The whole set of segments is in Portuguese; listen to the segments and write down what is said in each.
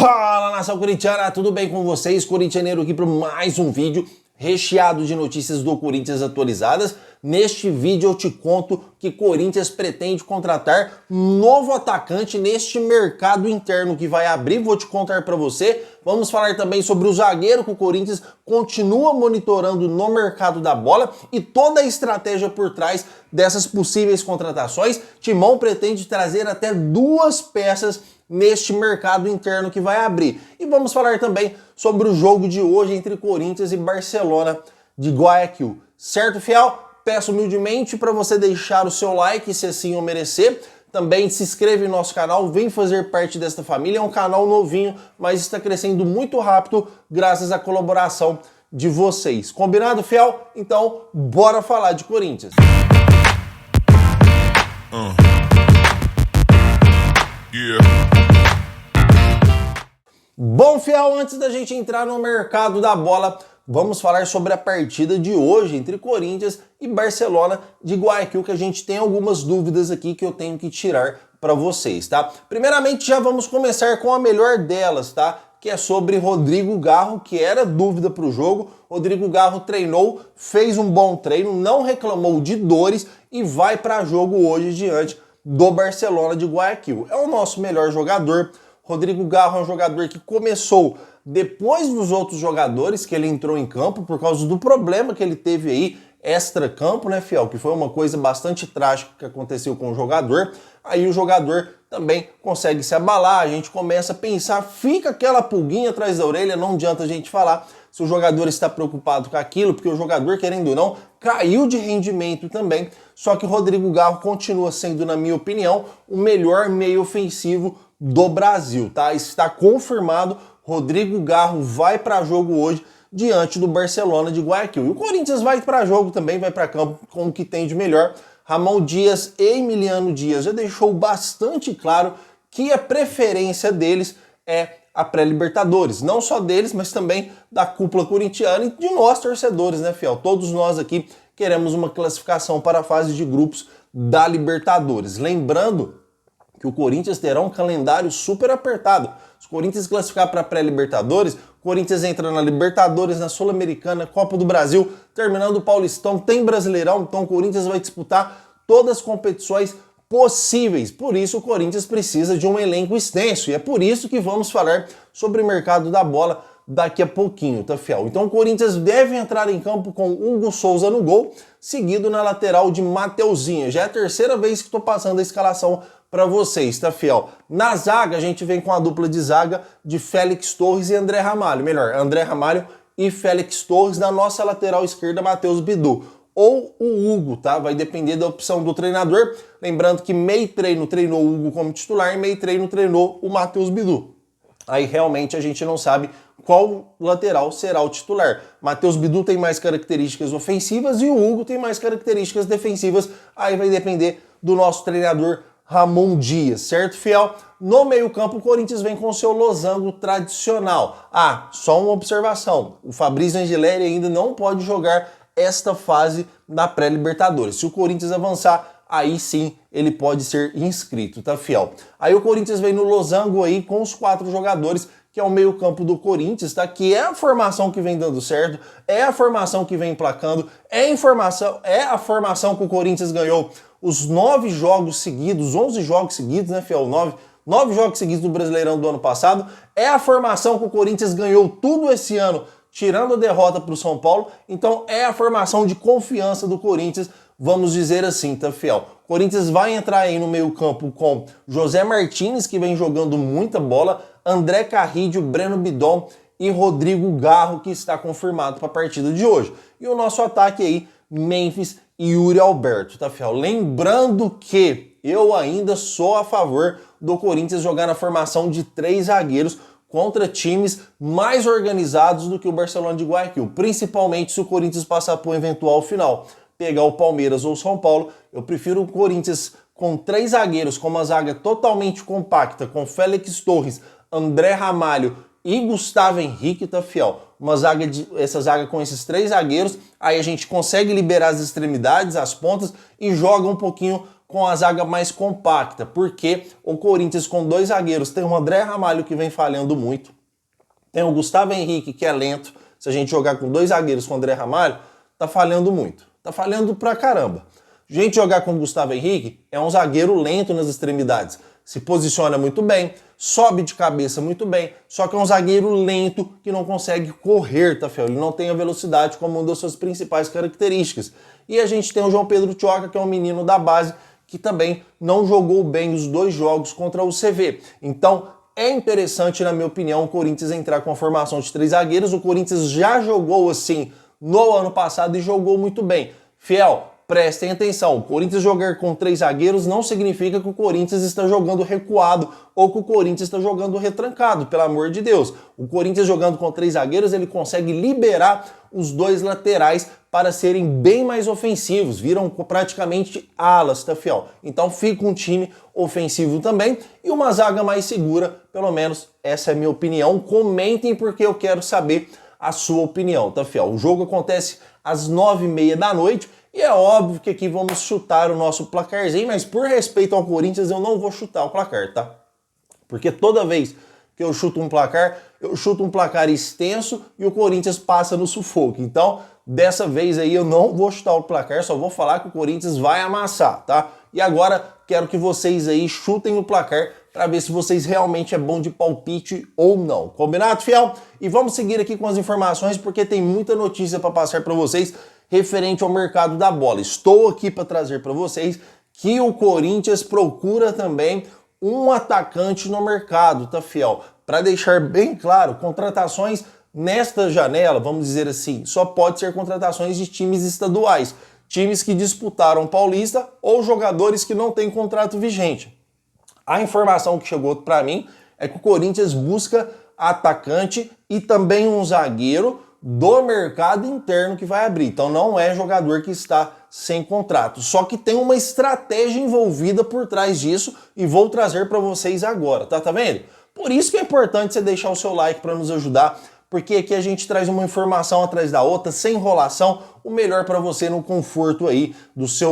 Fala, nação corintiana, tudo bem com vocês? Corintianeiro aqui para mais um vídeo recheado de notícias do Corinthians atualizadas. Neste vídeo eu te conto que Corinthians pretende contratar novo atacante neste mercado interno que vai abrir, vou te contar para você. Vamos falar também sobre o zagueiro que o Corinthians continua monitorando no mercado da bola e toda a estratégia por trás dessas possíveis contratações. Timão pretende trazer até 2 peças neste mercado interno que vai abrir. E vamos falar também sobre o jogo de hoje entre Corinthians e Barcelona de Guayaquil. Certo, fiel? Peço humildemente para você deixar o seu like, se assim o merecer. Também se inscreve no nosso canal, vem fazer parte desta família. É um canal novinho, mas está crescendo muito rápido graças à colaboração de vocês. Combinado, fiel? Então, bora falar de Corinthians. Bom, fiel, antes da gente entrar no mercado da bola, vamos falar sobre a partida de hoje entre Corinthians e Barcelona de Guayaquil, que a gente tem algumas dúvidas aqui que eu tenho que tirar para vocês, tá? Primeiramente, já vamos começar com a melhor delas, tá? Que é sobre Rodrigo Garro, que era dúvida para o jogo. Rodrigo Garro treinou, fez um bom treino, não reclamou de dores e vai para jogo hoje diante do Barcelona de Guayaquil. É o nosso melhor jogador. Rodrigo Garro é um jogador que começou depois dos outros jogadores que ele entrou em campo por causa do problema que ele teve aí extra-campo, né, fiel? Que foi uma coisa bastante trágica que aconteceu com o jogador. Aí o jogador também consegue se abalar, a gente começa a pensar, fica aquela pulguinha atrás da orelha, não adianta a gente falar se o jogador está preocupado com aquilo, porque o jogador, querendo ou não, caiu de rendimento também. Só que o Rodrigo Garro continua sendo, na minha opinião, o melhor meio ofensivo do Brasil, tá? Está confirmado, Rodrigo Garro vai para jogo hoje diante do Barcelona de Guayaquil. E o Corinthians vai para jogo também, vai para campo com o que tem de melhor. Ramon Dias e Emiliano Dias já deixou bastante claro que a preferência deles é a pré-Libertadores. Não só deles, mas também da cúpula corintiana e de nós torcedores, né, fiel? Todos nós aqui queremos uma classificação para a fase de grupos da Libertadores. Lembrando que o Corinthians terá um calendário super apertado. Se o Corinthians classificar para a pré-Libertadores, o Corinthians entra na Libertadores, na Sul-Americana, Copa do Brasil, terminando o Paulistão, tem Brasileirão, então o Corinthians vai disputar todas as competições possíveis. Por isso o Corinthians precisa de um elenco extenso e é por isso que vamos falar sobre o mercado da bola daqui a pouquinho, tá, fiel? Então o Corinthians deve entrar em campo com Hugo Souza no gol, seguido na lateral de Mateuzinho. Já é a terceira vez que estou passando a escalação para vocês, tá, fiel? Na zaga, a gente vem com a dupla de zaga de Félix Torres e André Ramalho. Melhor, André Ramalho e Félix Torres. Na nossa lateral esquerda, Matheus Bidu. Ou o Hugo, tá? Vai depender da opção do treinador. Lembrando que meio treino treinou o Hugo como titular e meio treino treinou o Matheus Bidu. Aí realmente a gente não sabe qual lateral será o titular. Matheus Bidu tem mais características ofensivas e o Hugo tem mais características defensivas. Aí vai depender do nosso treinador Ramon Dias, certo, fiel? No meio-campo, o Corinthians vem com o seu losango tradicional. Ah, só uma observação: o Fabrício Angeleri ainda não pode jogar esta fase da pré-Libertadores. Se o Corinthians avançar, aí sim ele pode ser inscrito, tá, fiel? Aí o Corinthians vem no losango aí com os 4 jogadores, que é o meio-campo do Corinthians, tá? Que é a formação que vem dando certo, é a formação que vem emplacando, é a formação que o Corinthians ganhou os 9 jogos seguidos, 11 jogos seguidos, né, fiel? 9 jogos seguidos do Brasileirão do ano passado. É a formação que o Corinthians ganhou tudo esse ano, tirando a derrota para o São Paulo. Então é a formação de confiança do Corinthians, vamos dizer assim, tá, fiel? O Corinthians vai entrar aí no meio-campo com José Martins, que vem jogando muita bola, André Carrillo, Breno Bidon e Rodrigo Garro, que está confirmado para a partida de hoje. E o nosso ataque aí, Memphis e Yuri Alberto, tá, fiel? Lembrando que eu ainda sou a favor do Corinthians jogar na formação de 3 zagueiros contra times mais organizados do que o Barcelona de Guayaquil, principalmente se o Corinthians passar por um eventual final, pegar o Palmeiras ou o São Paulo. Eu prefiro o Corinthians com 3 zagueiros, com uma zaga totalmente compacta, com Félix Torres, André Ramalho e Gustavo Henrique, tá, fiel? Essa zaga com esses 3 zagueiros, aí a gente consegue liberar as extremidades, as pontas e joga um pouquinho com a zaga mais compacta, porque o Corinthians com 2 zagueiros tem o André Ramalho que vem falhando muito, tem o Gustavo Henrique que é lento. Se a gente jogar com 2 zagueiros com o André Ramalho, tá falhando muito, tá falhando pra caramba. A gente jogar com o Gustavo Henrique é um zagueiro lento nas extremidades, se posiciona muito bem, sobe de cabeça muito bem, só que é um zagueiro lento que não consegue correr, tá, Fel? Ele não tem a velocidade como uma das suas principais características. E a gente tem o João Pedro Tioca, que é um menino da base, que também não jogou bem os 2 jogos contra o CV. Então, é interessante, na minha opinião, o Corinthians entrar com a formação de 3 zagueiros. O Corinthians já jogou assim no ano passado e jogou muito bem. Fiel, prestem atenção, o Corinthians jogar com 3 zagueiros não significa que o Corinthians está jogando recuado ou que o Corinthians está jogando retrancado, pelo amor de Deus. O Corinthians jogando com 3 zagueiros, ele consegue liberar os 2 laterais para serem bem mais ofensivos, viram praticamente alas, tá, Fiel? Então fica um time ofensivo também e uma zaga mais segura, pelo menos essa é a minha opinião. Comentem porque eu quero saber a sua opinião, tá, Fiel? O jogo acontece às 9h30 da noite e é óbvio que aqui vamos chutar o nosso placarzinho, mas por respeito ao Corinthians eu não vou chutar o placar, tá? Porque toda vez que eu chuto um placar extenso e o Corinthians passa no sufoco. Então, dessa vez aí eu não vou chutar o placar, só vou falar que o Corinthians vai amassar, tá? E agora quero que vocês aí chutem o placar para ver se vocês realmente é bom de palpite ou não. Combinado, Fiel? E vamos seguir aqui com as informações porque tem muita notícia para passar para vocês referente ao mercado da bola. Estou aqui para trazer para vocês que o Corinthians procura também um atacante no mercado, tá, Fiel? Para deixar bem claro, contratações nesta janela, vamos dizer assim, só pode ser contratações de times estaduais, times que disputaram Paulista ou jogadores que não têm contrato vigente. A informação que chegou para mim é que o Corinthians busca atacante e também um zagueiro do mercado interno que vai abrir. Então não é jogador que está sem contrato. Só que tem uma estratégia envolvida por trás disso e vou trazer para vocês agora, tá vendo? Por isso que é importante você deixar o seu like para nos ajudar, porque aqui a gente traz uma informação atrás da outra, sem enrolação, o melhor para você no conforto aí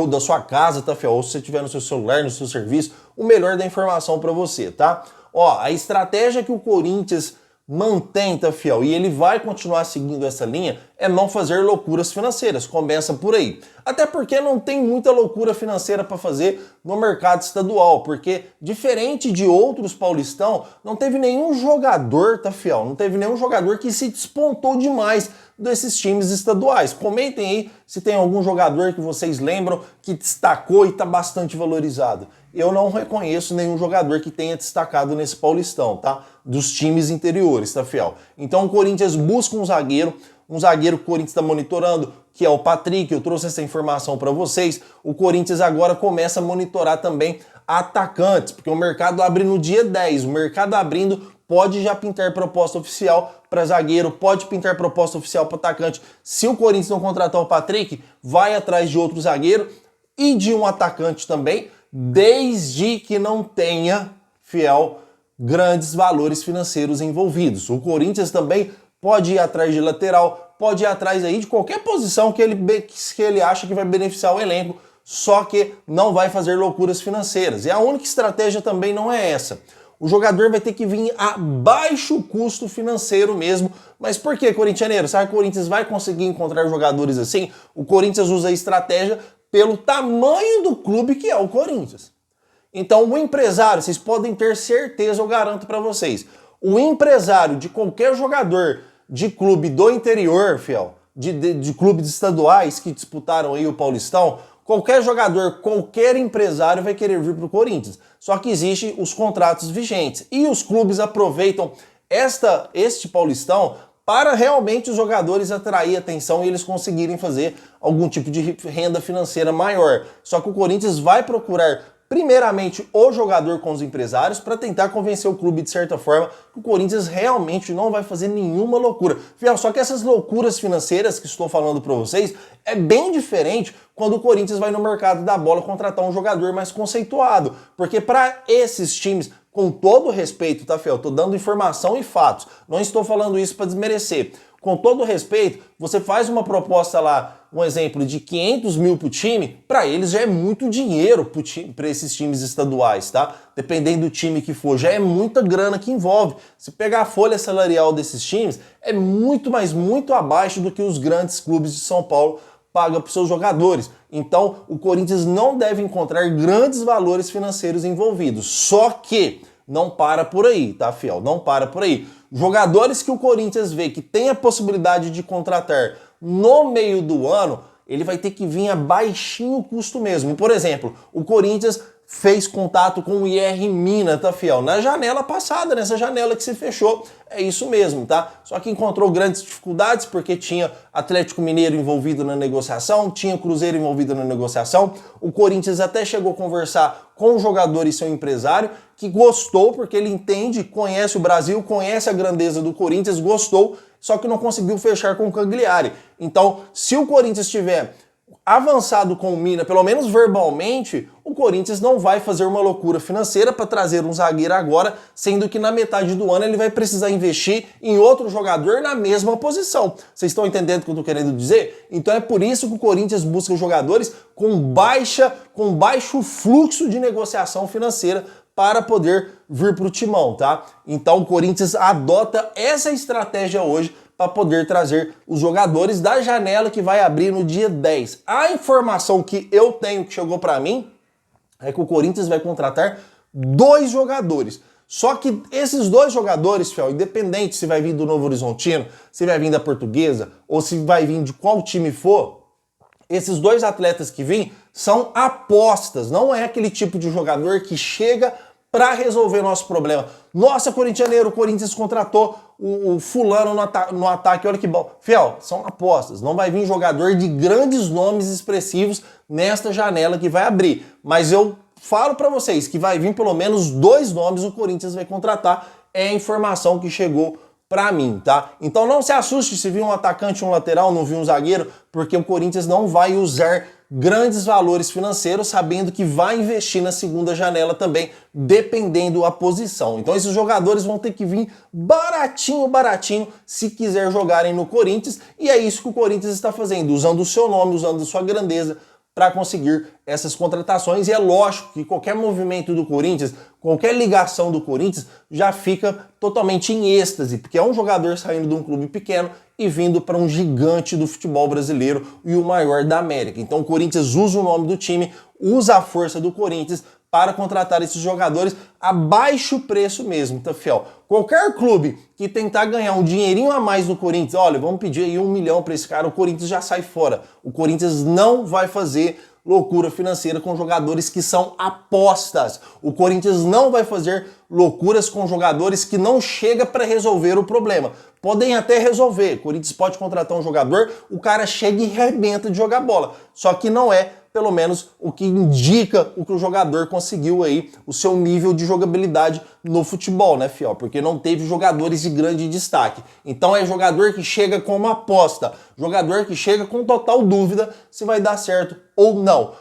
da sua casa, tá, Fiel? Ou se você estiver no seu celular, no seu serviço, o melhor da informação para você, tá? Ó, a estratégia que o Corinthians mantém, tá, Fiel? E ele vai continuar seguindo essa linha, é não fazer loucuras financeiras, começa por aí. Até porque não tem muita loucura financeira para fazer no mercado estadual, porque diferente de outros paulistão, não teve nenhum jogador, tá, Fiel? Não teve nenhum jogador que se despontou demais desses times estaduais. Comentem aí se tem algum jogador que vocês lembram que destacou e está bastante valorizado. Eu não reconheço nenhum jogador que tenha destacado nesse Paulistão, tá? Dos times interiores, tá, Fiel? Então o Corinthians busca um zagueiro que o Corinthians está monitorando, que é o Patrick. Eu trouxe essa informação para vocês. O Corinthians agora começa a monitorar também atacantes, porque o mercado abre no dia 10. O mercado abrindo, pode já pintar proposta oficial para zagueiro, pode pintar proposta oficial para atacante. Se o Corinthians não contratar o Patrick, vai atrás de outro zagueiro e de um atacante também, desde que não tenha, Fiel, grandes valores financeiros envolvidos. O Corinthians também pode ir atrás de lateral, pode ir atrás aí de qualquer posição que ele acha que vai beneficiar o elenco, só que não vai fazer loucuras financeiras. E a única estratégia também não é essa. O jogador vai ter que vir a baixo custo financeiro mesmo. Mas por que, corintianeiro? Será que o Corinthians vai conseguir encontrar jogadores assim? O Corinthians usa a estratégia pelo tamanho do clube que é o Corinthians. Então o empresário, vocês podem ter certeza, eu garanto para vocês, o empresário de qualquer jogador de clube do interior, Fiel, de clubes estaduais que disputaram aí o Paulistão, qualquer jogador, qualquer empresário vai querer vir para o Corinthians. Só que existem os contratos vigentes e os clubes aproveitam este Paulistão para realmente os jogadores atrair atenção e eles conseguirem fazer algum tipo de renda financeira maior. Só que o Corinthians vai procurar primeiramente o jogador com os empresários para tentar convencer o clube de certa forma que o Corinthians realmente não vai fazer nenhuma loucura. Fiel, só que essas loucuras financeiras que estou falando para vocês é bem diferente quando o Corinthians vai no mercado da bola contratar um jogador mais conceituado. Porque para esses times, com todo respeito, tá, Fiel? Tô dando informação e fatos. Não estou falando isso para desmerecer. Com todo respeito, você faz uma proposta lá, um exemplo de 500 mil pro time, para eles já é muito dinheiro para esses times estaduais, tá? Dependendo do time que for, já é muita grana que envolve. Se pegar a folha salarial desses times, é muito, mas muito abaixo do que os grandes clubes de São Paulo pagam para seus jogadores. Então, o Corinthians não deve encontrar grandes valores financeiros envolvidos. Só que não para por aí, tá, Fiel? Não para por aí. Jogadores que o Corinthians vê que tem a possibilidade de contratar no meio do ano, ele vai ter que vir a baixinho custo mesmo. Por exemplo, o Corinthians fez contato com o IR Mina, tá, Fiel? Na janela passada, nessa janela que se fechou, é isso mesmo, tá? Só que encontrou grandes dificuldades porque tinha Atlético Mineiro envolvido na negociação, tinha Cruzeiro envolvido na negociação. O Corinthians até chegou a conversar com o jogador e seu empresário, que gostou porque ele entende, conhece o Brasil, conhece a grandeza do Corinthians, gostou, só que não conseguiu fechar com o Cagliari. Então, se o Corinthians tiver avançado com o Mina, pelo menos verbalmente, o Corinthians não vai fazer uma loucura financeira para trazer um zagueiro agora, sendo que na metade do ano ele vai precisar investir em outro jogador na mesma posição. Vocês estão entendendo o que eu estou querendo dizer? Então é por isso que o Corinthians busca jogadores com baixo fluxo de negociação financeira para poder vir para o timão, tá? Então o Corinthians adota essa estratégia hoje para poder trazer os jogadores da janela que vai abrir no dia 10. A informação que eu tenho que chegou para mim é que o Corinthians vai contratar 2 jogadores. Só que esses 2 jogadores, Fiel, independente se vai vir do Novo Horizontino, se vai vir da Portuguesa ou se vai vir de qual time for, esses 2 atletas que vêm são apostas, não é aquele tipo de jogador que chega para resolver nosso problema. Nossa, corintianeiro, o Corinthians contratou o fulano no ataque, olha que bom. Fiel, são apostas, não vai vir jogador de grandes nomes expressivos nesta janela que vai abrir. Mas eu falo para vocês que vai vir pelo menos 2 nomes o Corinthians vai contratar, é a informação que chegou para mim, tá? Então não se assuste se vir um atacante, um lateral, não vir um zagueiro, porque o Corinthians não vai usar grandes valores financeiros, sabendo que vai investir na segunda janela também, dependendo a posição. Então esses jogadores vão ter que vir baratinho, se quiser jogarem no Corinthians, e é isso que o Corinthians está fazendo, usando o seu nome, usando a sua grandeza, para conseguir essas contratações. E é lógico que qualquer movimento do Corinthians, qualquer ligação do Corinthians já fica totalmente em êxtase, porque é um jogador saindo de um clube pequeno e vindo para um gigante do futebol brasileiro e o maior da América. Então o Corinthians usa o nome do time, usa a força do Corinthians para contratar esses jogadores a baixo preço mesmo, tá, Fiel? Qualquer clube que tentar ganhar um dinheirinho a mais no Corinthians, olha, vamos pedir aí 1 milhão para esse cara, o Corinthians já sai fora. O Corinthians não vai fazer loucura financeira com jogadores que são apostas. O Corinthians não vai fazer loucuras com jogadores que não chega para resolver o problema. Podem até resolver. O Corinthians pode contratar um jogador, o cara chega e arrebenta de jogar bola. Só que não é, pelo menos, o que indica o que o jogador conseguiu aí, o seu nível de jogabilidade no futebol, né, Fiel? Porque não teve jogadores de grande destaque. Então é jogador que chega com uma aposta, jogador que chega com total dúvida se vai dar certo ou não.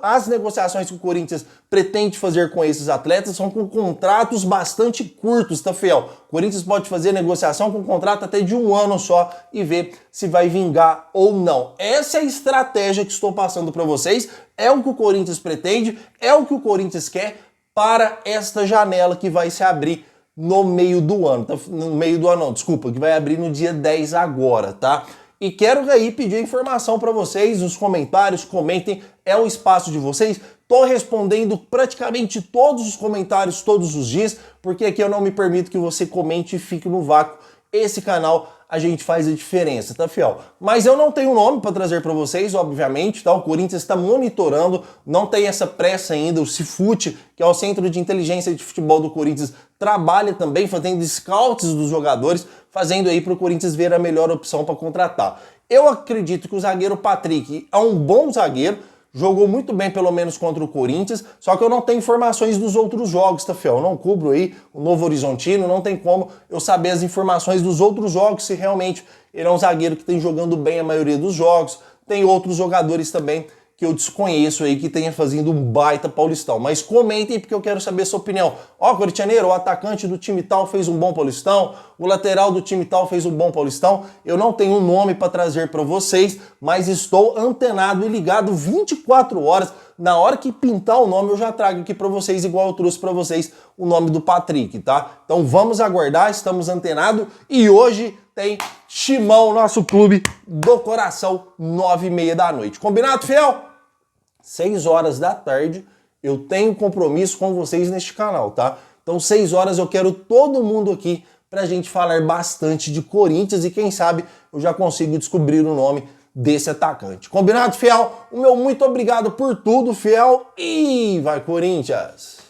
As negociações que o Corinthians pretende fazer com esses atletas são com contratos bastante curtos, tá, Fiel? O Corinthians pode fazer negociação com contrato até de 1 ano só e ver se vai vingar ou não. Essa é a estratégia que estou passando para vocês, é o que o Corinthians pretende, é o que o Corinthians quer para esta janela que vai se abrir no meio do ano, tá? No meio do ano não, desculpa, que vai abrir no dia 10 agora, tá? E quero aí pedir informação para vocês nos comentários, comentem, é o espaço de vocês. Tô respondendo praticamente todos os comentários todos os dias, porque aqui eu não me permito que você comente e fique no vácuo. Esse canal a gente faz a diferença, tá, Fiel? Mas eu não tenho nome para trazer para vocês, obviamente, tá? O Corinthians está monitorando, não tem essa pressa ainda. O Cifute, que é o Centro de Inteligência de Futebol do Corinthians, trabalha também fazendo scouts dos jogadores, fazendo aí para o Corinthians ver a melhor opção para contratar. Eu acredito que o zagueiro Patrick é um bom zagueiro, jogou muito bem, pelo menos contra o Corinthians, só que eu não tenho informações dos outros jogos, tá, Fiel? Eu não cubro aí o Novo Horizontino, não tem como eu saber as informações dos outros jogos, se realmente ele é um zagueiro que tem jogando bem a maioria dos jogos. Tem outros jogadores também que eu desconheço aí que tenha fazendo um baita Paulistão. Mas comentem porque eu quero saber a sua opinião. Ó, corintianeiro, o atacante do time tal fez um bom Paulistão, o lateral do time tal fez um bom Paulistão. Eu não tenho um nome para trazer para vocês, mas estou antenado e ligado 24 horas. Na hora que pintar o nome, eu já trago aqui para vocês, igual eu trouxe para vocês o nome do Patrick, tá? Então vamos aguardar, estamos antenados e hoje tem Timão, nosso clube do coração, 9h30 da noite. Combinado, fiel? 6 horas da tarde eu tenho compromisso com vocês neste canal, tá? Então 6 horas eu quero todo mundo aqui pra gente falar bastante de Corinthians e quem sabe eu já consigo descobrir o nome desse atacante. Combinado, fiel? O meu muito obrigado por tudo, fiel, e vai Corinthians!